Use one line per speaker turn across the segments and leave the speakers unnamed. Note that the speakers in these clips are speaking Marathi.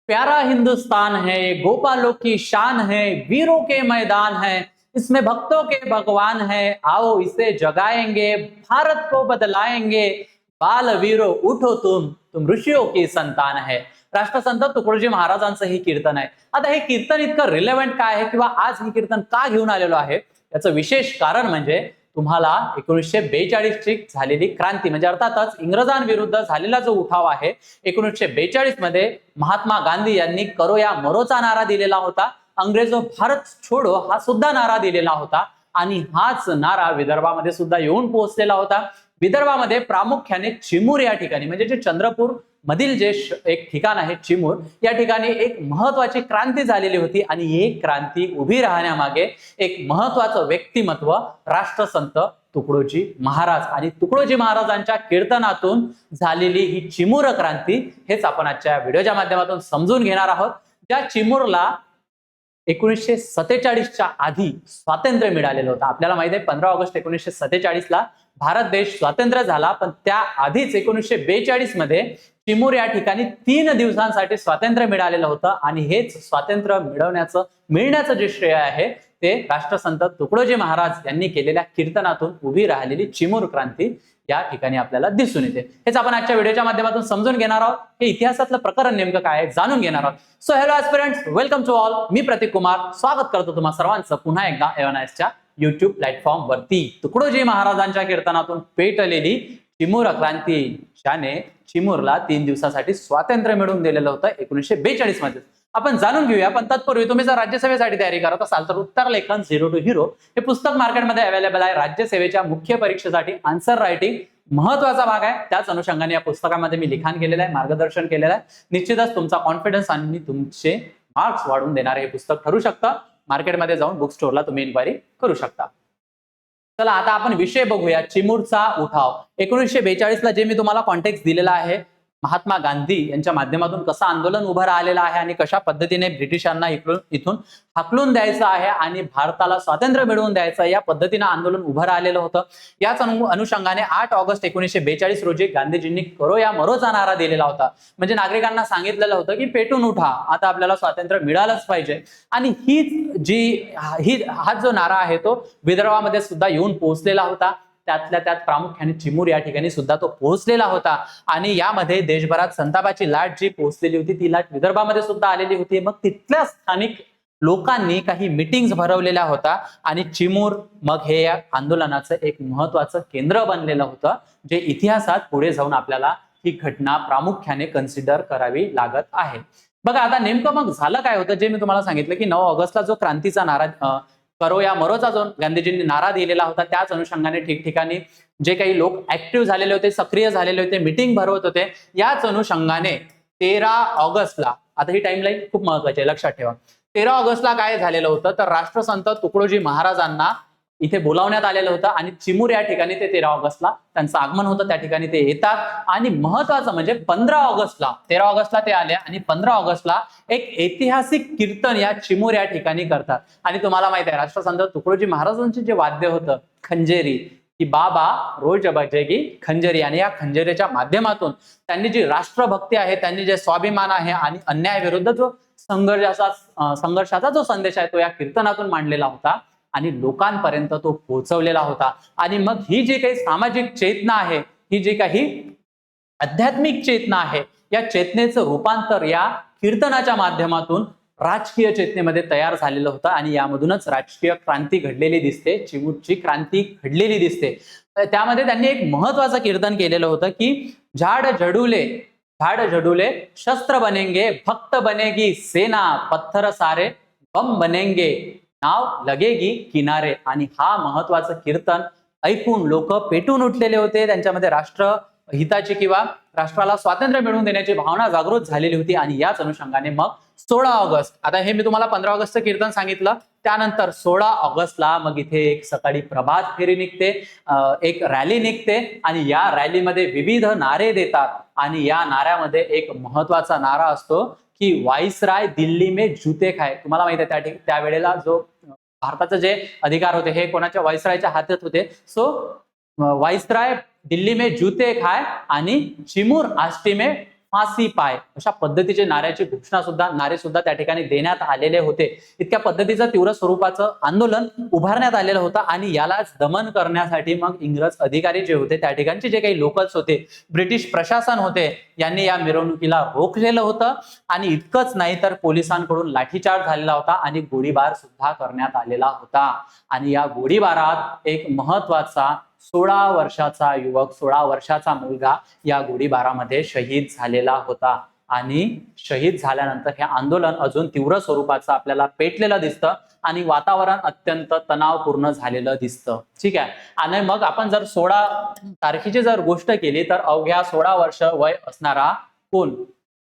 प्यारा हिंदुस्तान है, गोपालों की शान है, वीरों के मैदान है, इसमें भक्तों के भगवान है। आओ इसे जगाएंगे, भारत को बदलाएंगे। बाल वीरो उठो तुम ऋषियों की संतान है। राष्ट्रसंत तुकडोजी महाराजांचं हे कीर्तन आहे। आता हे कीर्तन इतकं रिलेव्हंट काय आहे किंवा आज हे कीर्तन का घेऊन आलेलो आहे याचं विशेष कारण म्हणजे तुम्हाला 1942 ची झालेली क्रांती म्हणजे अर्थातच इंग्रजांविरुद्ध झालेला जो उठाव आहे 1942 मध्ये महात्मा गांधी यांनी करो या मरोचा नारा दिलेला होता। अंग्रेजो भारत छोडो हा सुद्धा नारा दिलेला होता आणि हाच नारा विदर्भामध्ये सुद्धा येऊन पोहोचलेला होता। विदर्भामध्ये प्रामुख्याने चिमूर या ठिकाणी म्हणजे जे चंद्रपूर मधील जे एक ठिकाण आहे चिमूर या ठिकाणी एक महत्वाची क्रांती झालेली होती आणि ही क्रांती उभी राहण्यामागे एक महत्वाचं व्यक्तिमत्व राष्ट्रसंत तुकडोजी महाराज आणि तुकडोजी महाराजांच्या कीर्तनातून झालेली ही चिमूर क्रांती हेच आपण आजच्या व्हिडिओच्या माध्यमातून समजून घेणार आहोत। ज्या चिमूरला 1947च्या आधी स्वातंत्र्य मिळालेलं होतं। आपल्याला माहिती आहे 15 ऑगस्ट 1947 ला भारत देश स्वतंत्र झाला, पण त्या आधीच 1942 मध्ये चिमूर या ठिकाणी 3 दिवसांसाठी स्वातंत्र्य मिळालेलं होतं आणि हेच स्वातंत्र्य मिळण्याचं जे श्रेय आहे ते राष्ट्रसंत तुकडोजी महाराज यांनी केलेल्या कीर्तनातून उभी राहिलेली चिमूर क्रांती या ठिकाणी आपल्याला दिसून येते। हेच आपण आजच्या व्हिडिओच्या माध्यमातून समजून घेणार आहोत। हे इतिहासातलं प्रकरण नेमकं काय आहे जाणून घेणार आहोत। So hello aspirants, welcome to all. मी प्रतीक कुमार स्वागत करतो तुम्हा सर्वांचं पुन्हा एकदा एव्हनाइसच्या YouTube प्लॅटफॉर्म वरती। तुकडोजी महाराजांच्या कीर्तनातून पेटलेली चिमूर क्रांती ज्याने चिमूरला 3 दिवसासाठी स्वातंत्र्य मिळवून दिलेलं होतं 1942 मध्ये। आपण जाणून घेऊया, पण तत्पूर्वी तुम्ही जर राज्यसेवेसाठी तयारी करत असाल तर उत्तर लेखन झिरो टू हिरो हे पुस्तक मार्केटमध्ये अवेलेबल आहे। राज्यसेवेच्या मुख्य परीक्षेसाठी आन्सर रायटिंग महत्वाचा भाग आहे। त्याच अनुषंगाने या पुस्तकामध्ये मी लिखाण केलेलं आहे, मार्गदर्शन केलेलं आहे। निश्चितच तुमचा कॉन्फिडन्स आणि तुमचे मार्क्स वाढवून देणारे हे पुस्तक ठरू शकतं। मार्केटमध्ये जाऊन बुक स्टोअरला तुम्ही इन्क्वायरी करू शकता। चला आता आपण विषय बघूया, चिमूरचा उठाव। 1942 ला जे मी तुम्हाला कॉन्टेक्स्ट दिलेला आहे, महात्मा गांधी यांच्या माध्यमातून कसं आंदोलन उभं राहिलेलं आहे आणि कशा पद्धतीने ब्रिटिशांना इथून हाकलून द्यायचं आहे आणि भारताला स्वातंत्र्य मिळवून द्यायचं या पद्धतीने आंदोलन उभं राहिलेलं होतं। याच अनुषंगाने 8 ऑगस्ट 1942 रोजी गांधीजींनी करो या मरोचा नारा दिलेला होता। म्हणजे नागरिकांना सांगितलेलं होतं की पेटून उठा, आता आपल्याला स्वातंत्र्य मिळालंच पाहिजे। आणि हा जो नारा आहे तो विदर्भामध्ये सुद्धा येऊन पोहोचलेला होता। त्यातल्या त्यात प्रामुख्याने चिमूर या ठिकाणी सुद्धा तो पोहोचलेला होता आणि यामध्ये देशभरात संतापाची लाट जी पोहोचलेली होती ती लाट विदर्भामध्ये सुद्धा आलेली होती। मग तिथल्या स्थानिक लोकांनी काही मीटिंग्स भरवलेल्या होत्या आणि चिमूर मग हे या आंदोलनाचं एक महत्वाचं केंद्र बनलेलं होतं, जे इतिहासात पुढे जाऊन आपल्याला ही घटना प्रामुख्याने कन्सिडर करावी लागत आहे। बघा आता नेमकं मग झालं काय होतं, जे मी तुम्हाला सांगितलं की 9 ऑगस्टला जो क्रांतीचा नारा करो या मरोचा जो गांधीजींनी नारा दिलेला होता त्याच अनुषंगाने ठिकठिकाणी जे काही लोक ऍक्टिव्ह झालेले होते, सक्रिय झालेले होते, मीटिंग भरवत होते, याच अनुषंगाने 13 ऑगस्टला, आता ही टाइमलाईन खूप महत्वाची आहे लक्षात ठेवा, 13 ऑगस्टला काय झालेलं होतं तर राष्ट्रसंत तुकडोजी महाराजांना इथे बोलावण्यात आलेलं होतं आणि चिमूर या ठिकाणी ते 13 ऑगस्टला त्यांचं आगमन होतं, त्या ठिकाणी ते येतात आणि महत्वाचं म्हणजे 15 ऑगस्टला 13 ऑगस्टला ते आले आणि 15 ऑगस्टला एक ऐतिहासिक कीर्तन या चिमूर या ठिकाणी करतात। आणि तुम्हाला माहिती आहे राष्ट्रसंत तुकडोजी महाराजांचे जे वाद्य होतं खंजेरी, की बाबा रोज बजेगी खंजरी, आणि या खंजरीच्या माध्यमातून त्यांनी जी राष्ट्रभक्ती आहे, त्यांनी जे स्वाभिमान आहे आणि अन्यायाविरुद्ध जो संघर्षाचा जो संदेश आहे तो या कीर्तनातून मांडलेला होता आणि लोकांपर्यंत तो पोहोचवलेला होता। आणि मग ही जी काही सामाजिक चेतना आहे, ही जी काही आध्यात्मिक चेतना आहे, या चेतनेचं रूपांतर या कीर्तनाच्या माध्यमातून राजकीय चेतनेमध्ये तयार झालेलं होतं आणि यामधूनच राजकीय क्रांती घडलेली दिसते, चिमूरची क्रांती घडलेली दिसते। त्यामध्ये त्यांनी एक महत्वाचं कीर्तन केलेलं होतं की झाड झडूले शस्त्र बनेंगे, भक्त बनेगी सेना, पत्थर सारे बम बनेंगे, नाव लगेगी किनारे। आणि हा महत्वाचं कीर्तन ऐकून लोक पेटून उठलेले होते, त्यांच्यामध्ये राष्ट्र हिताची किंवा राष्ट्राला स्वातंत्र्य मिळवून देण्याची भावना जागृत झालेली होती। आणि याच अनुषंगाने मग 16 ऑगस्ट, आता हे मी तुम्हाला 15 ऑगस्टचं कीर्तन सांगितलं, त्यानंतर 16 ऑगस्टला मग इथे एक सकाळी प्रभात फेरी निघते, एक रॅली निघते आणि या रॅलीमध्ये विविध नारे देतात आणि या नाऱ्यामध्ये एक महत्वाचा नारा असतो की वाइसराय दिल्ली में जूते खाए। तुम्हाला माहिती आहे त्यावेळेला जो भारताचे जे अधिकार होते हे कोणाच्या वाइसरायच्या हातात होते। सो वाइसराय दिल्ली में जूते खाए आणि चिमूर आष्टी में फाशी पाय अशा पद्धतीचे नारे सुद्धा त्या ठिकाणी देण्यात आलेले होते. इतक्या पद्धतीचं तीव्र स्वरूपाचं आंदोलन उभारण्यात आलेलं होतं आणि यालाच दमन करण्यासाठी मग इंग्रज अधिकारी जे होते, त्या ठिकाणचे जे काही लोकल्स होते, ब्रिटिश प्रशासन होते, यांनी या मिरवणुकीला रोखलेलं होतं. आणि इतकंच नाही तर पोलिसांकडून लाठीचार्ज झालेला होता आणि गोळीबार सुद्धा करण्यात आलेला होता. आणि या गोळीबारात एक महत्वाचा 16 वर्षाचा युवक, 16 वर्षाचा मुलगा या गोळीबारामध्ये शहीद झालेला होता. आणि शहीद झाल्यानंतर हे आंदोलन अजून तीव्र स्वरूपाचं आपल्याला पेटलेलं दिसतं आणि वातावरण अत्यंत तणावपूर्ण झालेलं दिसतं. ठीक आहे. आणि मग आपण जर 16 तारखेची जर गोष्ट केली तर अवघ्या 16 वर्ष वय असणारा कोण,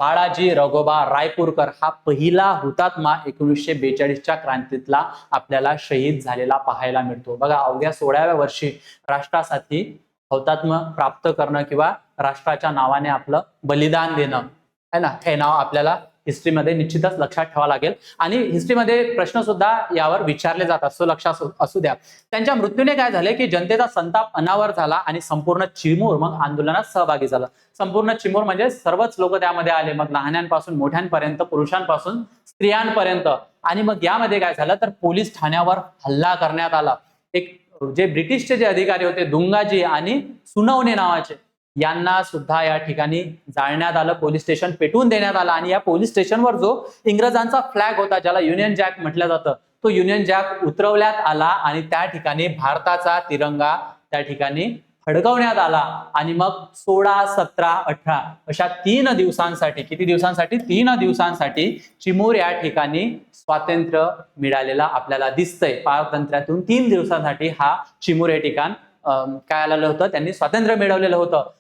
बाळाजी रघोबा रायपूरकर हा पहिला हुतात्मा 1942च्या क्रांतीतला आपल्याला शहीद झालेला पाहायला मिळतो. बघा, अवघ्या 16व्या वर्षी राष्ट्रासाठी हौतात्म्य प्राप्त करणं किंवा राष्ट्राच्या नावाने आपलं बलिदान देणं है ना, हे नाव आपल्याला हिस्ट्रीमध्ये निश्चितच लक्षात ठेवावं लागेल. आणि हिस्ट्रीमध्ये प्रश्न सुद्धा यावर विचारले जातात, सो लक्षात असू द्या. त्यांच्या मृत्यूने काय झाले की जनतेचा संताप अनावर झाला आणि संपूर्ण चिमूर मग आंदोलनात सहभागी झालं. संपूर्ण चिमूर म्हणजे सर्वच लोक त्यामध्ये आले, मग लहानांपासून मोठ्यांपर्यंत, पुरुषांपासून स्त्रियांपर्यंत. आणि मग यामध्ये काय झालं तर पोलीस ठाण्यावर हल्ला करण्यात आला. एक जे ब्रिटिशचे जे अधिकारी होते, दुंगाजी आणि सुनवणे नावाचे, यांना सुद्धा या ठिकाणी जाळण्यात आलं, पोलीस स्टेशन पेटवून देण्यात आलं. आणि या पोलीस स्टेशनवर जो इंग्रजांचा फ्लॅग होता, ज्याला युनियन जॅक म्हटलं जातं, तो युनियन जॅक उतरवण्यात आला आणि त्या ठिकाणी भारताचा तिरंगा त्या ठिकाणी फडकवण्यात आला. आणि मग 16, 17, 18 अशा 3 दिवसांसाठी, किती दिवसांसाठी, 3 दिवसांसाठी चिमूर या ठिकाणी स्वातंत्र्य मिळालेला आपल्याला दिसतंय. पारतंत्र्यातून 3 दिवसांसाठी हा चिमूर हे ठिकाण काय आलेलं होतं, त्यांनी स्वातंत्र्य मिळवलेलं होतं.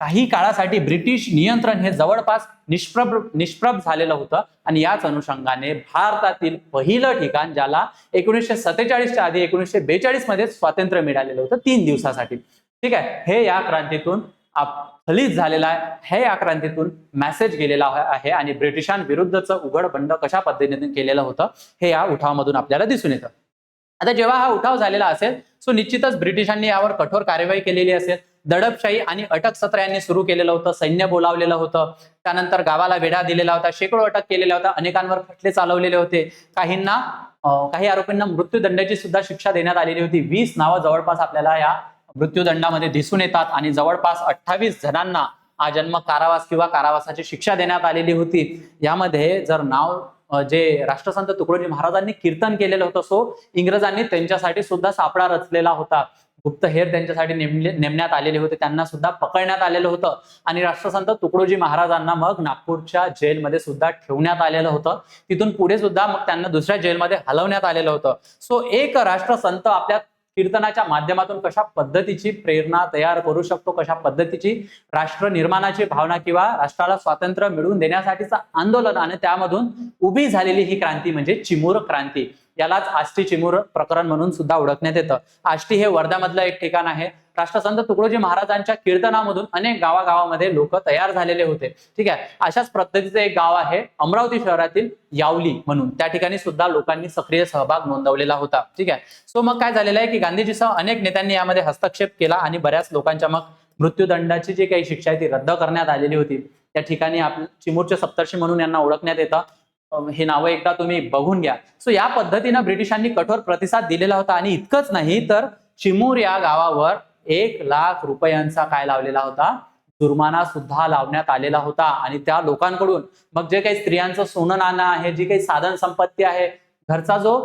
काही काळासाठी ब्रिटिश नियंत्रण हे जवळपास निष्प्रभ झालेलं होतं. आणि याच अनुषंगाने भारतातील पहिलं ठिकाण, ज्याला 1947च्या आधी 1942 मध्ये स्वातंत्र्य मिळालेलं होतं 3 दिवसासाठी. ठीक आहे. हे या क्रांतीतून फलित झालेला आहे, हे या क्रांतीतून मेसेज गेलेला आहे. आणि ब्रिटिशांविरुद्धचं उघड बंड कशा पद्धतीने केलेलं होतं हे या उठावामधून आपल्याला दिसून येतं. आता जेव्हा हा उठाव झालेला असेल, सो निश्चितच ब्रिटिशांनी यावर कठोर कार्यवाही केलेली असेल. दडपशाही आणि अटक सत्र यांनी सुरू केलेलं होतं, सैन्य बोलावलेलं होतं, त्यानंतर गावाला वेढा दिलेला होता, शेकडो अटक केलेल्या होत्या, अनेकांवर खटले चालवलेले होते, काही आरोपींना मृत्यूदंडाची सुद्धा शिक्षा देण्यात आलेली होती. 20 नावं जवळपास आपल्याला या मृत्यूदंडामध्ये दिसून येतात. आणि जवळपास 28 जणांना आजन्म कारावास किंवा कारावासाची शिक्षा देण्यात आलेली होती. यामध्ये जर नाव जे राष्ट्रसंत तुकडोजी महाराजांनी कीर्तन केलेलं होतं, सो इंग्रजांनी त्यांच्यासाठी सुद्धा सापळा रचलेला होता. गुप्तहेर त्यांच्यासाठी नेमण्यात आलेले होते, त्यांना सुद्धा पकडण्यात आलेलं होतं. आणि राष्ट्रसंत तुकडोजी महाराजांना मग नागपूरच्या जेलमध्ये सुद्धा ठेवण्यात आलेलं होतं. तिथून पुढे सुद्धा मग त्यांना दुसऱ्या जेलमध्ये हलवण्यात आलेलं होतं. सो एक राष्ट्रसंत आपल्या कीर्तनाच्या माध्यमातून कशा पद्धतीची प्रेरणा तयार करू शकतो, कशा पद्धतीची राष्ट्र निर्माणाची भावना किंवा राष्ट्राला स्वातंत्र्य मिळवून देण्यासाठीचं आंदोलन आणि त्यामधून उभी झालेली ही क्रांती म्हणजे चिमूर क्रांती. यालाच आष्टी चिमूर प्रकरण म्हणून सुद्धा ओळखण्यात येतं. आष्टी हे वर्ध्यामधलं एक ठिकाण आहे. राष्ट्रसंत तुकडोजी महाराजांच्या कीर्तनामधून अनेक गावागावामध्ये लोक तयार झालेले होते. ठीक आहे. अशाच पद्धतीचं एक गाव आहे अमरावती शहरातील यावली म्हणून, त्या ठिकाणी सुद्धा लोकांनी सक्रिय सहभाग नोंदवलेला होता. ठीक आहे. सो मग काय झालेलं आहे की गांधीजीसह अनेक नेत्यांनी यामध्ये हस्तक्षेप केला आणि बऱ्याच लोकांच्या मग मृत्यूदंडाची जी काही शिक्षा आहे ती रद्द करण्यात आलेली होती. त्या ठिकाणी चिमूरचे सप्तर्षी म्हणून यांना ओळखण्यात येतं. हे नावं एकदा तुम्ही बघून घ्या. सो या पद्धतीनं ब्रिटिशांनी कठोर प्रतिसाद दिलेला होता. आणि इतकंच नाही तर चिमूर या गावावर 1 लाख रुपयांचा काय लावलेला होता, जुर्माना सुद्धा लावण्यात आलेला होता. आणि त्या लोकांकडून मग जे काही स्त्रियांचं सोनं नाणं आहे, जी काही साधन संपत्ती आहे, घरचा जो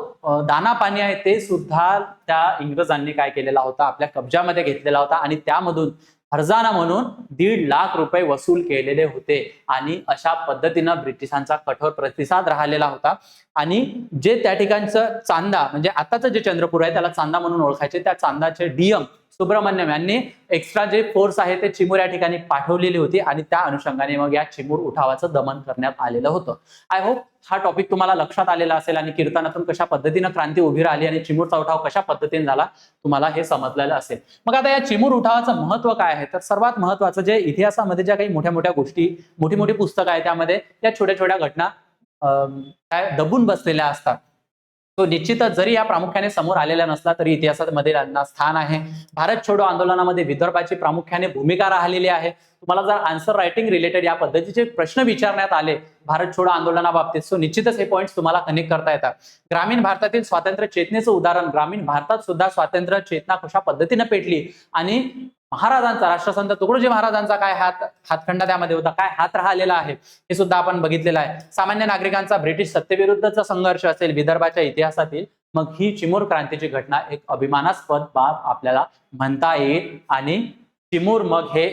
दाना पाणी आहे, ते सुद्धा त्या इंग्रजांनी काय केलेला होता, आपल्या कब्जामध्ये घेतलेला होता. आणि त्यामधून हरजाना म्हणून 1.5 लाख रुपये वसूल केलेले होते. आणि अशा पद्धतीनं ब्रिटिशांचा कठोर प्रतिसाद राहिलेला होता. आणि जे त्या ठिकाणचं चांदा, म्हणजे आताचं जे चंद्रपूर आहे त्याला चांदा म्हणून ओळखायचे, त्या चांदाचे डीएम सुब्रमण्यम यांनी एक्स्ट्रा जे फोर्स आहे ते चिमूर या ठिकाणी पाठवलेली होती. आणि त्या अनुषंगाने मग या चिमूर उठावाचं दमन करण्यात आलेलं होतं. आय होप हा टॉपिक तुम्हाला लक्षात आलेला असेल आणि कीर्तनातून कशा पद्धतीनं क्रांती उभी राहिली आणि चिमूरचा उठाव कशा पद्धतीने झाला तुम्हाला हे समजलेलं असेल. मग आता या चिमूर उठावाचं महत्व काय आहे, तर सर्वात महत्वाचं जे इतिहासामध्ये ज्या काही मोठ्या मोठ्या गोष्टी, मोठी मोठी पुस्तकं आहेत, त्यामध्ये त्या छोट्या छोट्या घटना काय दबून बसलेल्या असतात. तो निश्चितच जरी या प्रामुख्याने समोर आलेला नसला तरी इतिहासामध्ये त्यांना स्थान आहे. भारत छोडो आंदोलनामध्ये विदर्भाची प्रामुख्याने भूमिका राहिलेली आहे. तुम्हाला जर आन्सर रायटिंग रिलेटेड या पद्धतीचे प्रश्न विचारण्यात आले भारत छोडो आंदोलनाबाबतीत, सो निश्चितच हे पॉईंट्स तुम्हाला कनेक्ट करता येतात. ग्रामीण भारतातील स्वातंत्र्य चेतनेचं उदाहरण, ग्रामीण भारतात सुद्धा स्वातंत्र्य चेतना कशा पद्धतीने पेटली आणि महाराजांचा, राष्ट्रसंत तुकडोजी महाराजांचा काय हातखंडा त्यामध्ये होता, काय हात राहिलेला आहे हे सुद्धा आपण बघितलेलं आहे. सामान्य नागरिकांचा ब्रिटिश सत्तेविरुद्धचा संघर्ष असेल विदर्भाच्या इतिहासातील, मग ही चिमूर क्रांतीची घटना एक अभिमानास्पद बाब आपल्याला म्हणता येईल. आणि चिमूर मग हे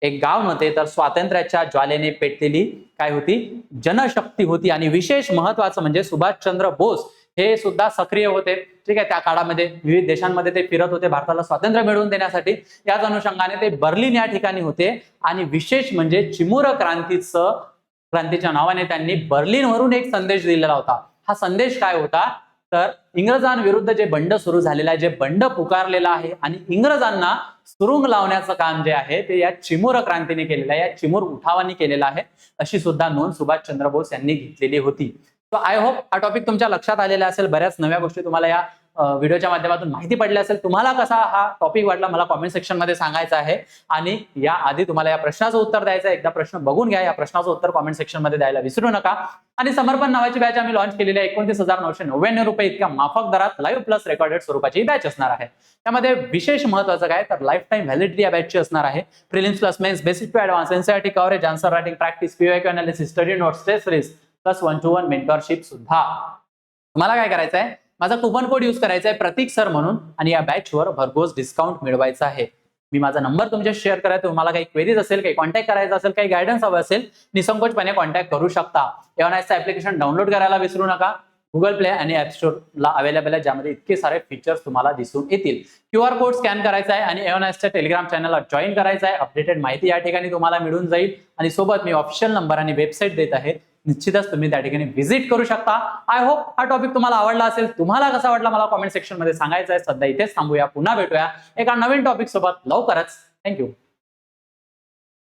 एक गाव नव्हते तर स्वातंत्र्याच्या ज्वालेने पेटलेली काय होती, जनशक्ती होती. आणि विशेष महत्वाचं म्हणजे सुभाषचंद्र बोस हे सुद्धा सक्रिय होते. ठीक आहे, त्या काळामध्ये विविध देशांमध्ये ते फिरत होते भारताला स्वातंत्र्य मिळवून देण्यासाठी. याच अनुषंगाने ते बर्लिन या ठिकाणी होते. आणि विशेष म्हणजे चिमूर क्रांतीच्या नावाने त्यांनी बर्लिनवरून एक संदेश दिलेला होता. हा संदेश काय होता तर इंग्रजांविरुद्ध जे बंड सुरू झालेला आहे, जे बंड पुकारलेलं आहे आणि इंग्रजांना सुरुंग लावण्याचं काम जे आहे ते या चिमूर क्रांतीने केलेलं आहे, या चिमूर उठावानी केलेलं आहे, अशी सुद्धा नोंद सुभाषचंद्र बोस यांनी घेतलेली होती. सो आय होप हा टॉपिक तुमच्या लक्षात आलेला असेल. बऱ्याच नव्या गोष्टी तुम्हाला या व्हिडिओच्या माध्यमातून माहिती पडल्या असेल. तुम्हाला कसा हा टॉपिक वाटला मला कॉमेंट सेक्शन मध्ये सांगायचं आहे. आणि या आधी तुम्हाला या प्रश्नाचं उत्तर द्यायचं आहे. एकदा प्रश्न बघून घ्या, या प्रश्नाचं उत्तर कॉमेंट सेक्शन मध्ये द्यायला विसरू नका. आणि समर्पण नावाची बॅच आम्ही लॉन्च केलेली आहे. 29,999 रुपये इतक्या माफक दरात लाईव्ह प्लस रेकॉर्डेड स्वरूपाची बॅच असणार आहे. त्यामध्ये विशेष महत्वाचं काय तर लाईफ टाईम व्हॅलिडिटी या बॅचची असणार आहे. Prelims plus mains, basic to advance, NCERT coverage, answer writing practice, PYQ analysis, study notes, test series plus 1-to-1 mentorship सुद्धा. तुम्हाला काय करायचं आहे, माझा कुपन कोड यूज करायचा आहे प्रतीक सर म्हणून आणि या बॅचवर भरघोस डिस्काउंट मिळवायचा आहे. मी माझा नंबर तुमच्याशी शेअर करायचा. तुम्हाला काही क्वेरीज असेल, काही कॉन्टॅक्ट करायचा असेल, काही गायडन्स हवं असेल, निसंकोचपणे कॉन्टॅक्ट करू शकता. एव्हनाइसचं ऍप्लिकेशन डाउनलोड करायला विसरू नका. गुगल प्ले आणि ऍप स्टोरला अवेलेबल आहे, ज्यामध्ये इतके सारे फीचर्स तुम्हाला दिसून येतील. QR कोड स्कॅन करायचा आहे आणि एव्हनाइसच्या टेलिग्राम चॅनलला जॉईन करायचं आहे. अपडेटेड माहिती या ठिकाणी तुम्हाला मिळून जाईल. आणि सोबत मी ऑफिशियल नंबर आणि वेबसाईट देत आहे, निश्चितच तुम्ही त्या ठिकाणी व्हिजिट करू शकता. आय होप हा टॉपिक तुम्हाला आवडला असेल. तुम्हाला कसा वाटला मला कॉमेंट सेक्शन मध्ये सांगायचं आहे. सध्या इथेच थांबूया, पुन्हा भेटूया एका नवीन टॉपिक सोबत लवकरच. थँक्यू.